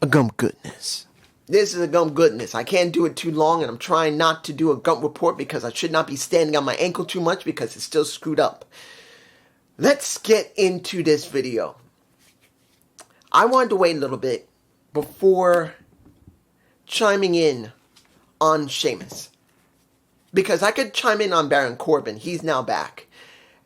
a gump goodness. This is a gump goodness. I can't do it too long, and I'm trying not to do a gump report because I should not be standing on my ankle too much because it's still screwed up. Let's get into this video. I wanted to wait a little bit before chiming in on Sheamus, because I could chime in on Baron Corbin. He's now back.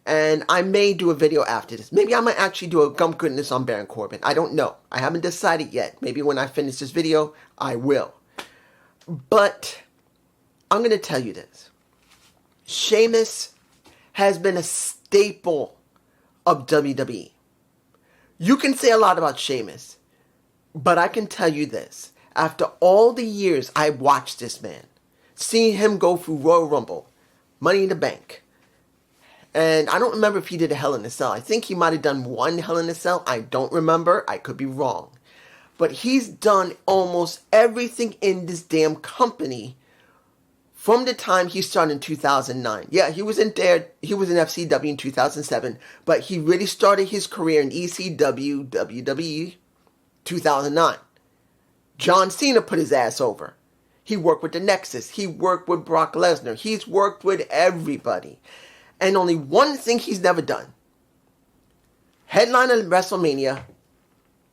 And I may do a video after this. Maybe I might actually do a gump goodness on Baron Corbin. I don't know. I haven't decided yet. Maybe when I finish this video, I will. But I'm going to tell you this. Sheamus has been a staple of WWE. You can say a lot about Sheamus, but I can tell you this. After all the years I watched this man, seeing him go through Royal Rumble, Money in the Bank, and I don't remember if he did a Hell in a Cell. I think he might have done one Hell in a Cell. I don't remember. I could be wrong. But he's done almost everything in this damn company from the time he started in 2009. Yeah, he was in there. He was in FCW in 2007. But he really started his career in ECW, WWE, 2009. John Cena put his ass over. He worked with the Nexus. He worked with Brock Lesnar. He's worked with everybody. And only one thing he's never done. Headline of WrestleMania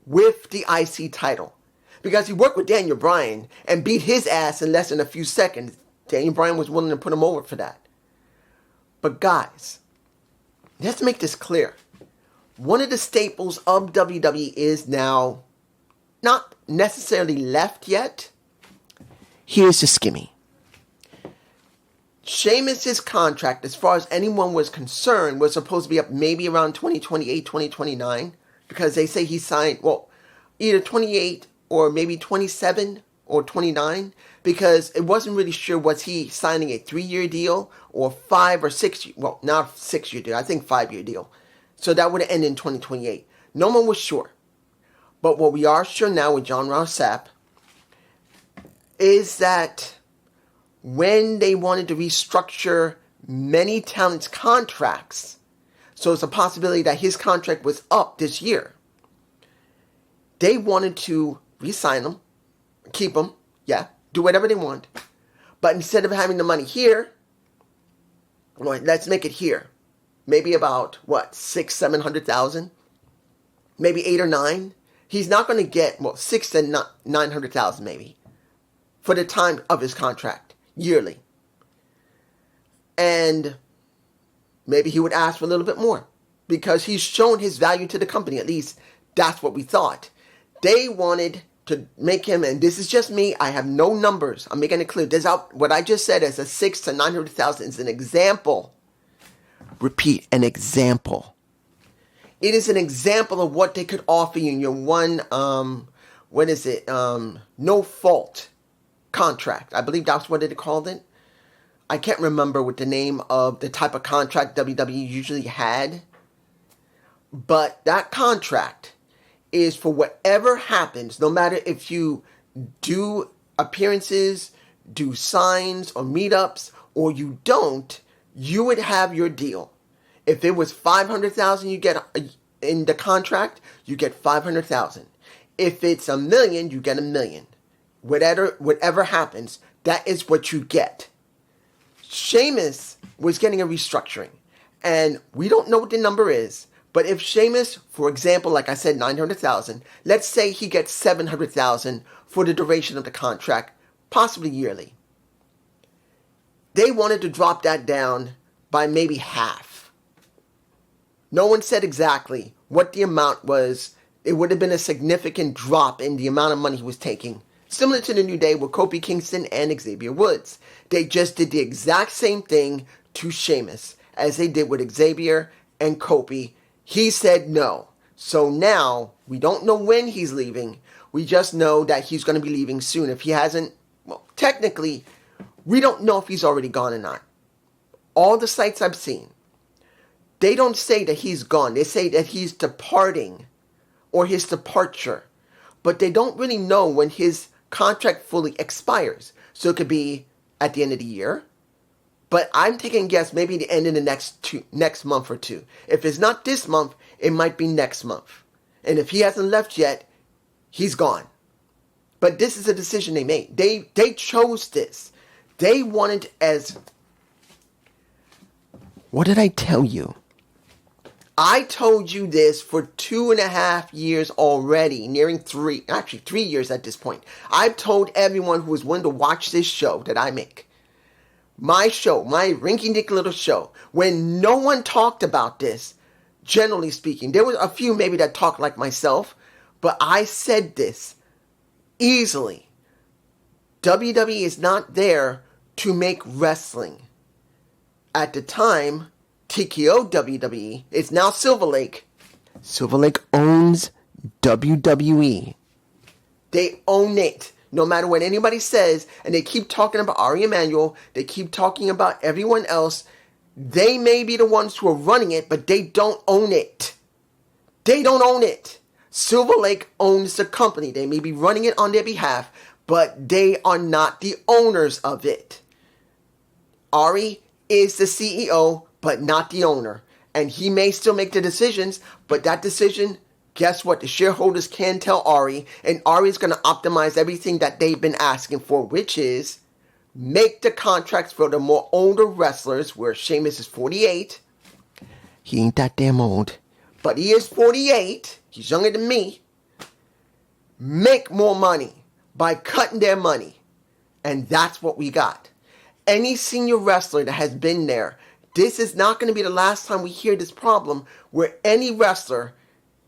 with the IC title. Because he worked with Daniel Bryan and beat his ass in less than a few seconds. Daniel Bryan was willing to put him over for that. But guys, let's make this clear. One of the staples of WWE is now not necessarily left yet. Here's the skimmy. Sheamus' contract, as far as anyone was concerned, was supposed to be up maybe around 2028, 2029. Because they say he signed, well, either 28 or maybe 27 or 29. Because it wasn't really sure, was he signing a 3-year deal or 5 or 6, well, not 6-year deal, I think 5-year deal. So that would have ended in 2028. No one was sure. But what we are sure now with John Ross Sapp is that when they wanted to restructure many talents' contracts, so it's a possibility that his contract was up this year, they wanted to re-sign him, keep him, yeah, do whatever they want. But instead of having the money here, well, let's make it here. Maybe about, what, 700,000? Maybe 8 or 9? He's not going to get, well, 6 to 900,000 maybe for the time of his contract. Yearly. And maybe he would ask for a little bit more because he's shown his value to the company. At least that's what we thought. They wanted to make him, and this is just me, I have no numbers, I'm making it clear. This out what I just said as a 6 to 900,000 is an example. Repeat, an example. It is an example of what they could offer you in your one no fault contract. I believe that's what they called it. I can't remember what the name of the type of contract WWE usually had. But that contract is for whatever happens, no matter if you do appearances, do signs or meetups, or you don't, you would have your deal. If it was 500,000 you get in the contract, you get 500,000. If it's $1 million, you get $1 million. Whatever happens, that is what you get. Sheamus was getting a restructuring, and we don't know what the number is, but if Sheamus, for example, like I said, 900,000, let's say he gets 700,000 for the duration of the contract, possibly yearly. They wanted to drop that down by maybe half. No one said exactly what the amount was. It would have been a significant drop in the amount of money he was taking. Similar to the New Day with Kofi Kingston and Xavier Woods. They just did the exact same thing to Sheamus as they did with Xavier and Kofi. He said no. So now, we don't know when he's leaving. We just know that he's going to be leaving soon. If he hasn't, well, technically, we don't know if he's already gone or not. All the sites I've seen, they don't say that he's gone. They say that he's departing or his departure. But they don't really know when his contract fully expires. So it could be at the end of the year. But I'm taking a guess, maybe the end of the next month or two. If it's not this month, it might be next month. And if he hasn't left yet, he's gone. But this is a decision they made. They chose this. They wanted as... What did I tell you? I told you this for 2.5 years already, nearing 3, actually 3 years at this point. I've told everyone who is willing to watch this show that I make. My show, my rinky-dink little show, when no one talked about this, generally speaking. There was a few maybe that talked like myself, but I said this easily. WWE is not there to make wrestling. At the time, TKO WWE, it's now Silver Lake. Silver Lake owns WWE. They own it. No matter what anybody says, and they keep talking about Ari Emanuel, they keep talking about everyone else. They may be the ones who are running it, but they don't own it. They don't own it. Silver Lake owns the company. They may be running it on their behalf, but they are not the owners of it. Ari is the CEO, but not the owner. And he may still make the decisions, but that decision, guess what? The shareholders can tell Ari, and Ari's going to optimize everything that they've been asking for, which is make the contracts for the more older wrestlers, where Sheamus is 48. He ain't that damn old, but he is 48. He's younger than me. Make more money by cutting their money. And that's what we got. Any senior wrestler that has been there, this is not going to be the last time we hear this problem where any wrestler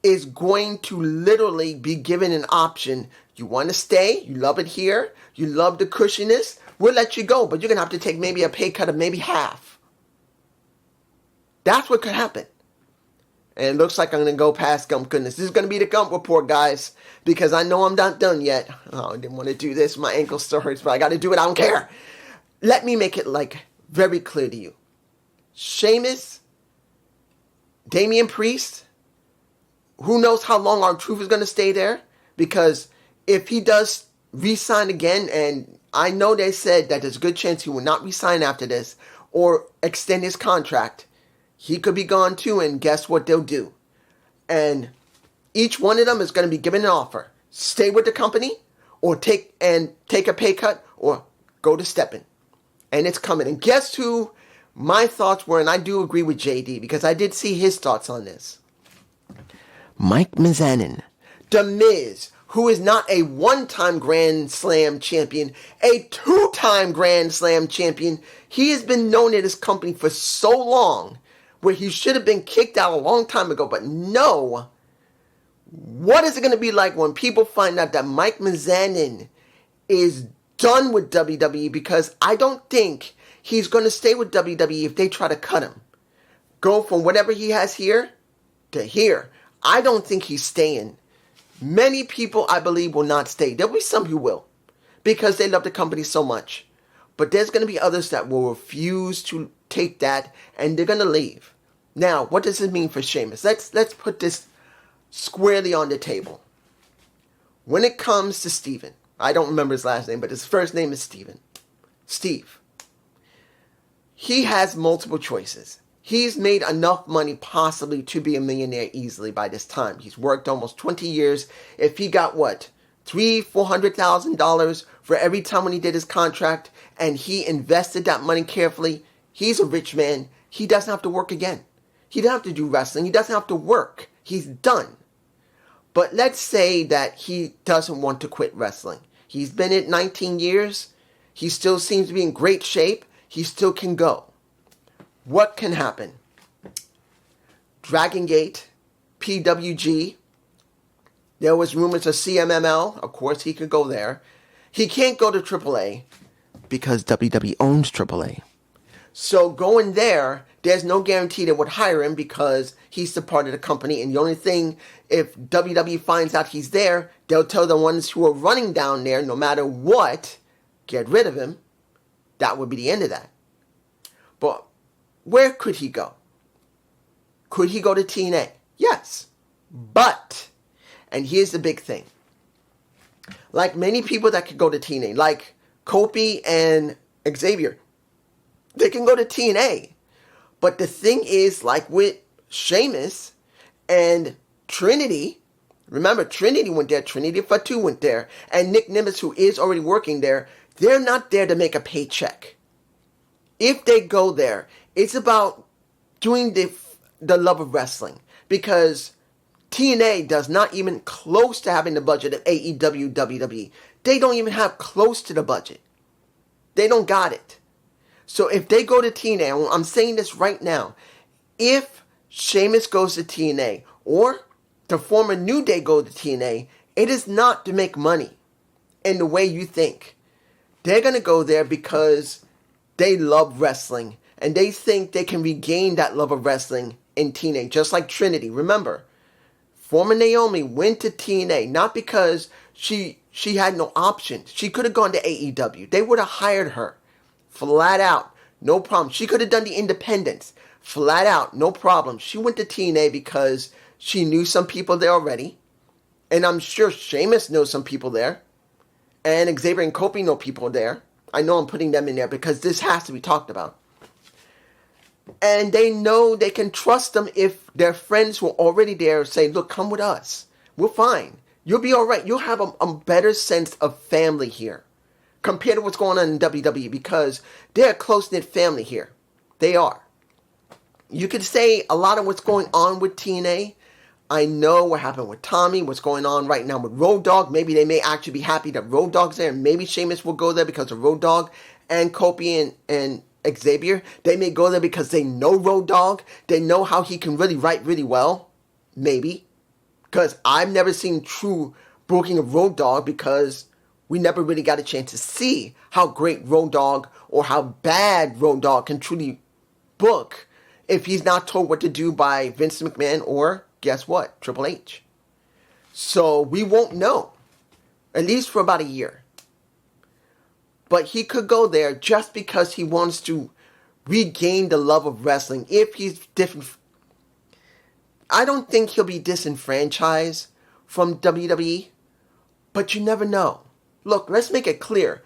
is going to literally be given an option. You want to stay? You love it here? You love the cushiness? We'll let you go, but you're going to have to take maybe a pay cut of maybe half. That's what could happen. And it looks like I'm going to go past Gump Goodness. This is going to be the Gump Report, guys, because I know I'm not done yet. Oh, I didn't want to do this. My ankle still hurts, but I got to do it. I don't care. Let me make it very clear to you. Sheamus, Damian Priest, who knows how long R-Truth is going to stay there? Because if he does re-sign again, and I know they said that there's a good chance he will not re-sign after this or extend his contract, he could be gone too, and guess what they'll do? And each one of them is going to be given an offer. Stay with the company, or take a pay cut, or go to stepping. And it's coming. And guess who my thoughts were, and I do agree with JD, because I did see his thoughts on this. Mike Mizanin. The Miz, who is not a one-time Grand Slam champion, a two-time Grand Slam champion. He has been known at his company for so long, where he should have been kicked out a long time ago, but no. What is it going to be like when people find out that Mike Mizanin is done with WWE? Because I don't think he's going to stay with WWE if they try to cut him. Go from whatever he has here to here. I don't think he's staying. Many people, I believe, will not stay. There'll be some who will, because they love the company so much. But there's going to be others that will refuse to take that, and they're going to leave. Now, what does it mean for Sheamus? Let's put this squarely on the table. When it comes to Steven, I don't remember his last name, but his first name is Steven. Steve. He has multiple choices. He's made enough money possibly to be a millionaire easily by this time. He's worked almost 20 years. If he got $300,000-$400,000 for every time when he did his contract, and he invested that money carefully, he's a rich man. He doesn't have to work again. He doesn't have to do wrestling. He doesn't have to work. He's done. But let's say that he doesn't want to quit wrestling. He's been in 19 years. He still seems to be in great shape. He still can go. What can happen? Dragon Gate, PWG. There was rumors of CMML. Of course, he could go there. He can't go to AAA because WWE owns AAA. So going there, there's no guarantee they would hire him because he's the part of the company. And the only thing, if WWE finds out he's there, they'll tell the ones who are running down there, no matter what, get rid of him. That would be the end of that. But where could he go? Could he go to TNA? Yes. But, and here's the big thing. Like many people that could go to TNA, like Kofi and Xavier, they can go to TNA. But the thing is, like with Sheamus and Trinity, Remember, Trinity went there, Trinity Fatu went there, and Nick Nimitz, who is already working there, they're not there to make a paycheck. If they go there, it's about doing the love of wrestling, because TNA does not even close to having the budget of AEW, WWE. They don't even have close to the budget. They don't got it. So if they go to TNA, I'm saying this right now, if Sheamus goes to TNA, or the former New Day go to TNA, it is not to make money in the way you think. They're going to go there because they love wrestling, and they think they can regain that love of wrestling in TNA, just like Trinity. Remember, former Naomi went to TNA, not because she had no options. She could have gone to AEW. They would have hired her. Flat out. No problem. She could have done the independents. Flat out. No problem. She went to TNA because she knew some people there already. And I'm sure Sheamus knows some people there. And Xavier and Kofi know people there. I know I'm putting them in there because this has to be talked about. And they know they can trust them if their friends who are already there say, look, come with us. We're fine. You'll be all right. You'll have a better sense of family here compared to what's going on in WWE, because they're a close-knit family here. They are. You could say a lot of what's going on with TNA. I know what happened with Tommy, what's going on right now with Road Dogg. Maybe they may actually be happy that Road Dogg's there, and maybe Sheamus will go there because of Road Dogg, and Kofi and Xavier. They may go there because they know Road Dogg. They know how he can really write really well. Maybe. Because I've never seen true booking of Road Dogg, because we never really got a chance to see how great Road Dogg or how bad Road Dogg can truly book if he's not told what to do by Vince McMahon or, guess what, Triple H. So we won't know, at least for about a year. But he could go there just because he wants to regain the love of wrestling. If he's different, I don't think he'll be disenfranchised from WWE, but you never know. Look, let's make it clear.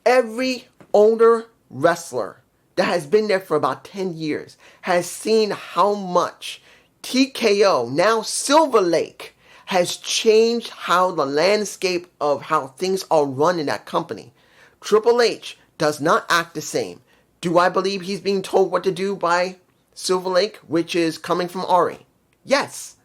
Every older wrestler that has been there for about 10 years has seen how much TKO, now Silver Lake, has changed how the landscape of how things are run in that company. Triple H does not act the same. Do I believe he's being told what to do by Silver Lake, which is coming from Ari? Yes.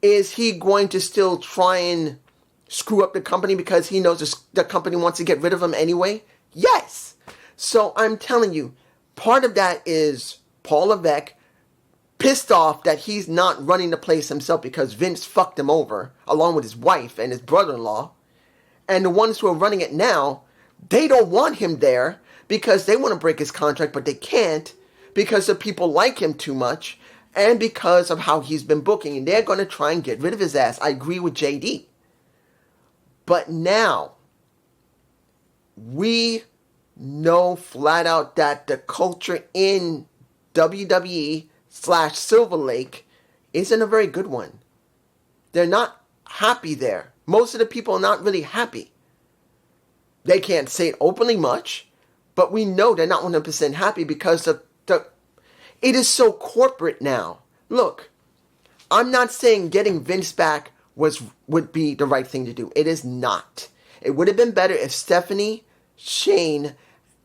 Is he going to still try and screw up the company because he knows the company wants to get rid of him anyway? Yes. So I'm telling you, part of that is Paul Levesque pissed off that he's not running the place himself because Vince fucked him over, along with his wife and his brother-in-law. And the ones who are running it now, they don't want him there because they want to break his contract, but they can't because the people like him too much and because of how he's been booking. And they're going to try and get rid of his ass. I agree with JD. But now, we know flat out that the culture in WWE/Silver Lake isn't a very good one. They're not happy there. Most of the people are not really happy. They can't say it openly much, but we know they're not 100% happy because it is so corporate now. Look, I'm not saying getting Vince back would be the right thing to do. It is not. It would have been better if Stephanie, Shane,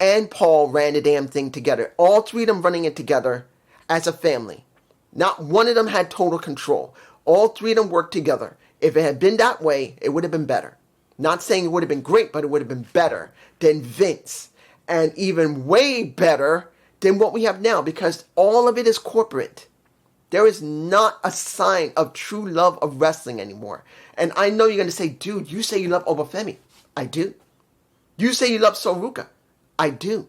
and Paul ran the damn thing together. All three of them running it together as a family. Not one of them had total control. All three of them worked together. If it had been that way, it would have been better. Not saying it would have been great, but it would have been better than Vince. And even way better than what we have now, because all of it is corporate. There is not a sign of true love of wrestling anymore. And I know you're going to say, dude, you say you love Obafemi. I do. You say you love Soruka. I do.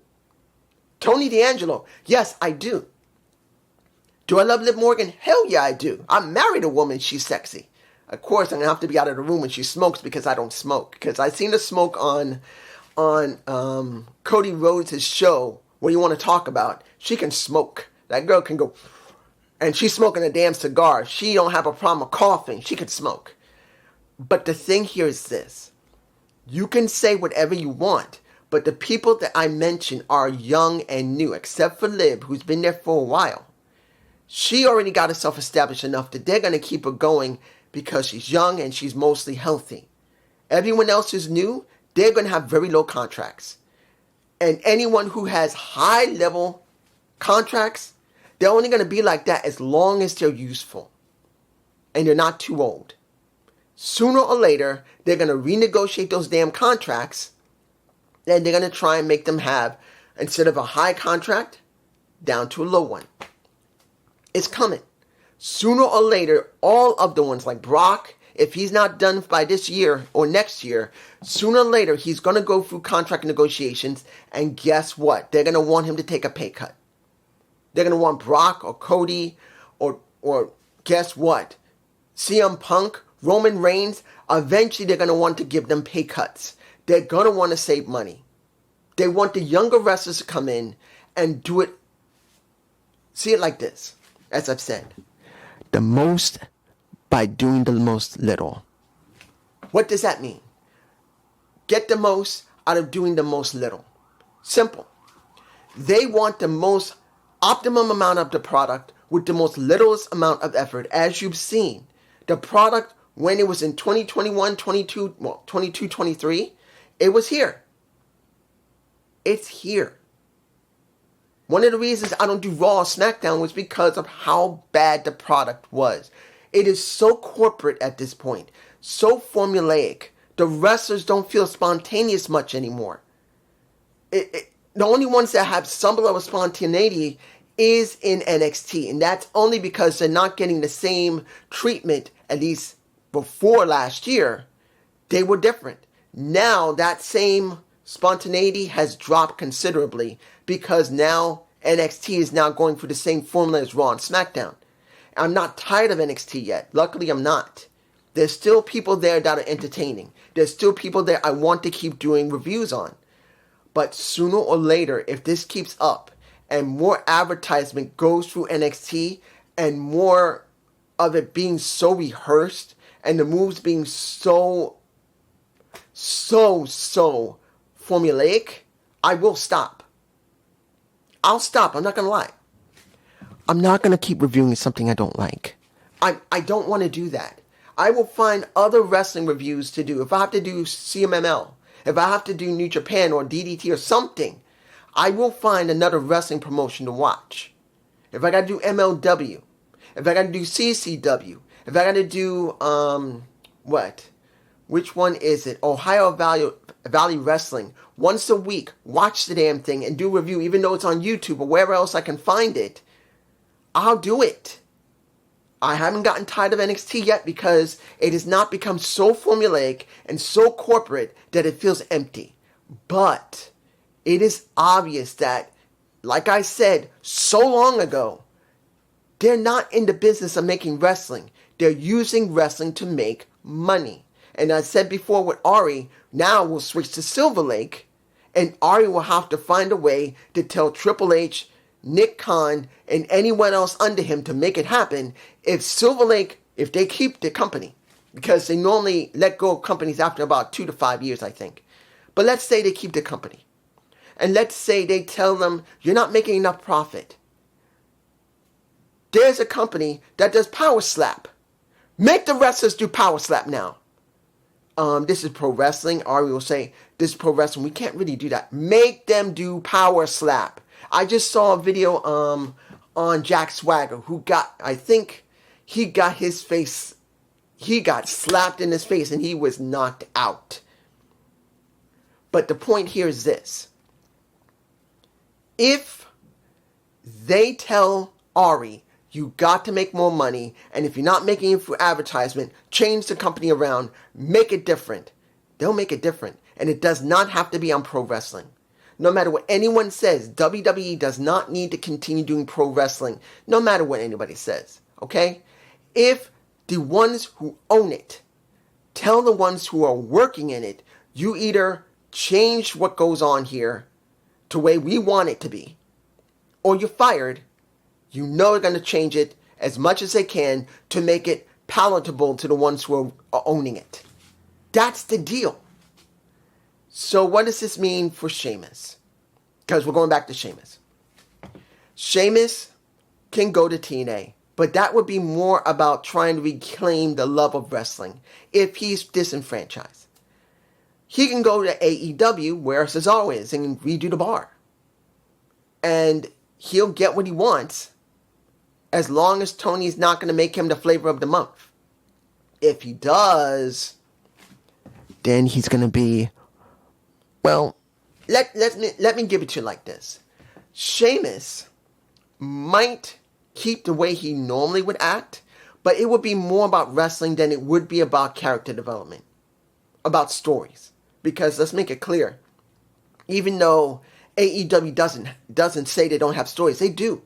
Tony D'Angelo. Yes, I do. Do I love Liv Morgan? Hell yeah, I do. I married a woman. She's sexy. Of course, I'm going to have to be out of the room when she smokes because I don't smoke. Because I seen her smoke on Cody Rhodes' show. What do you want to talk about? She can smoke. That girl can go... And she's smoking a damn cigar. She don't have a problem with coughing. She could smoke. But the thing here is this. You can say whatever you want, but the people that I mentioned are young and new, except for Liv, who's been there for a while. She already got herself established enough that they're going to keep her going because she's young and she's mostly healthy. Everyone else is new. They're going to have very low contracts. And anyone who has high level contracts, they're only going to be like that as long as they're useful. And they're not too old. Sooner or later, they're going to renegotiate those damn contracts. And they're going to try and make them have, instead of a high contract, down to a low one. It's coming. Sooner or later, all of the ones like Brock, if he's not done by this year or next year, sooner or later, he's going to go through contract negotiations. And guess what? They're going to want him to take a pay cut. They're going to want Brock or Cody or guess what? CM Punk, Roman Reigns, eventually they're going to want to give them pay cuts. They're going to want to save money. They want the younger wrestlers to come in and do it. See it like this, as I've said. The most by doing the most little. What does that mean? Get the most out of doing the most little. Simple. They want the most optimum amount of the product with the most littlest amount of effort. As you've seen, the product when it was in 2021, 22, 23, it was here. It's here. One of the reasons I don't do Raw or SmackDown was because of how bad the product was. It is so corporate at this point, so formulaic. The wrestlers don't feel spontaneous much anymore. The only ones that have some level of spontaneity is in NXT, and that's only because they're not getting the same treatment, at least before last year. They were different. Now that same spontaneity has dropped considerably because now NXT is now going for the same formula as Raw and SmackDown. I'm not tired of NXT yet. Luckily, I'm not. There's still people there that are entertaining. There's still people there I want to keep doing reviews on. But sooner or later, if this keeps up and more advertisement goes through NXT and more of it being so rehearsed and the moves being so formulaic, I will stop. I'll stop. I'm not going to lie. I'm not going to keep reviewing something I don't like. I don't want to do that. I will find other wrestling reviews to do. If I have to do CMML, if I have to do New Japan or DDT or something, I will find another wrestling promotion to watch. If I got to do MLW, if I got to do CCW, if I got to do, which one is it? Ohio Valley Wrestling. Once a week, watch the damn thing and do a review, even though it's on YouTube or wherever else I can find it. I'll do it. I haven't gotten tired of NXT yet because it has not become so formulaic and so corporate that it feels empty. But it is obvious that, like I said so long ago, they're not in the business of making wrestling. They're using wrestling to make money. And I said before with Ari, now we'll switch to Silver Lake, and Ari will have to find a way to tell Triple H, Nick Khan, and anyone else under him to make it happen if Silver Lake, if they keep the company. Because they normally let go of companies after about 2 to 5 years, I think. But let's say they keep the company. And let's say they tell them, you're not making enough profit. There's a company that does Power Slap. Make the wrestlers do Power Slap now. This is pro wrestling. Ari will say, this is pro wrestling. We can't really do that. Make them do Power Slap. I just saw a video on Jack Swagger who got, I think he got his face, he got slapped in his face and he was knocked out. But the point here is this. If they tell Ari, you got to make more money, and if you're not making it for advertisement, change the company around, make it different. They'll make it different. And it does not have to be on pro wrestling. No matter what anyone says, WWE does not need to continue doing pro wrestling, no matter what anybody says, okay? If the ones who own it tell the ones who are working in it, you either change what goes on here to the way we want it to be, or you're fired. You know they're going to change it as much as they can to make it palatable to the ones who are owning it. That's the deal. So what does this mean for Sheamus? Because we're going back to Sheamus. Sheamus can go to TNA, But that would be more about trying to reclaim the love of wrestling if he's disenfranchised. He can go to AEW where Cesaro is and redo the bar. And he'll get what he wants as long as Tony's not going to make him the flavor of the month. If he does, then he's going to be, well, let me give it to you like this. Sheamus might keep the way he normally would act, but it would be more about wrestling than it would be about character development, about stories. Because let's make it clear, even though AEW doesn't say they don't have stories, they do.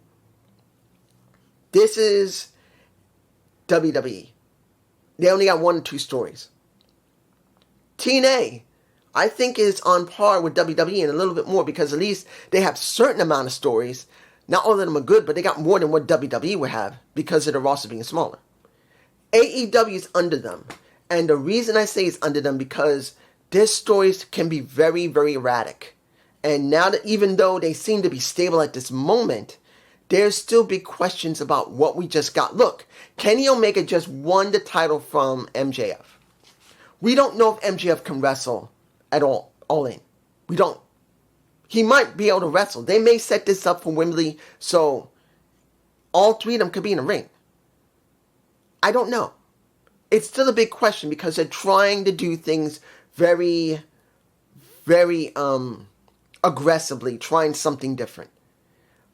This is WWE. They only got 1 or 2 stories. TNA, I think, is on par with WWE and a little bit more because at least they have a certain amount of stories. Not all of them are good, but they got more than what WWE would have because of the roster being smaller. AEW is under them. And the reason I say it's under them because their stories can be very, very erratic. And now that even though they seem to be stable at this moment, there's still big questions about what we just got. Look, Kenny Omega just won the title from MJF. We don't know if MJF can wrestle at all in. We don't. He might be able to wrestle. They may set this up for Wembley so all 3 of them could be in a ring. I don't know. It's still a big question because they're trying to do things very, very aggressively, trying something different.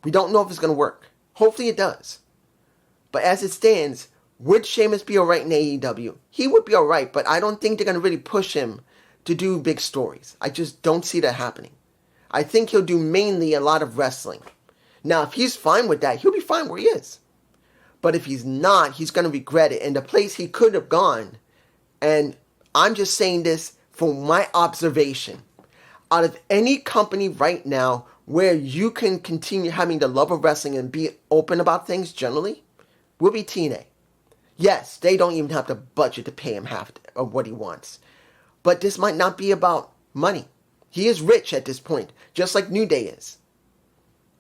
We don't know if it's going to work. Hopefully it does. But as it stands, would Sheamus be alright in AEW? He would be alright, but I don't think they're going to really push him to do big stories. I just don't see that happening. I think he'll do mainly a lot of wrestling. Now, if he's fine with that, he'll be fine where he is. But if he's not, he's going to regret it. And the place he could have gone, and I'm just saying this from my observation, out of any company right now where you can continue having the love of wrestling and be open about things generally, will be TNA. Yes, they don't even have the budget to pay him half of what he wants. But this might not be about money. He is rich at this point, just like New Day is.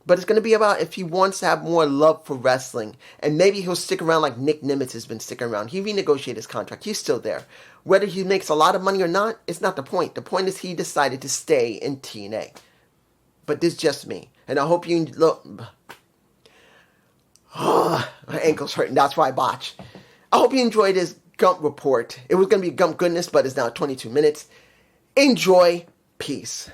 But it's going to be about if he wants to have more love for wrestling. And maybe he'll stick around like Nick Nimitz has been sticking around. He renegotiated his contract. He's still there. Whether he makes a lot of money or not, it's not the point. The point is he decided to stay in TNA. But this is just me. And I hope you look. Oh, my ankle's hurting. That's why I botch. I hope you enjoyed this Gump report. It was going to be Gump goodness, but it's now 22 minutes. Enjoy. Peace.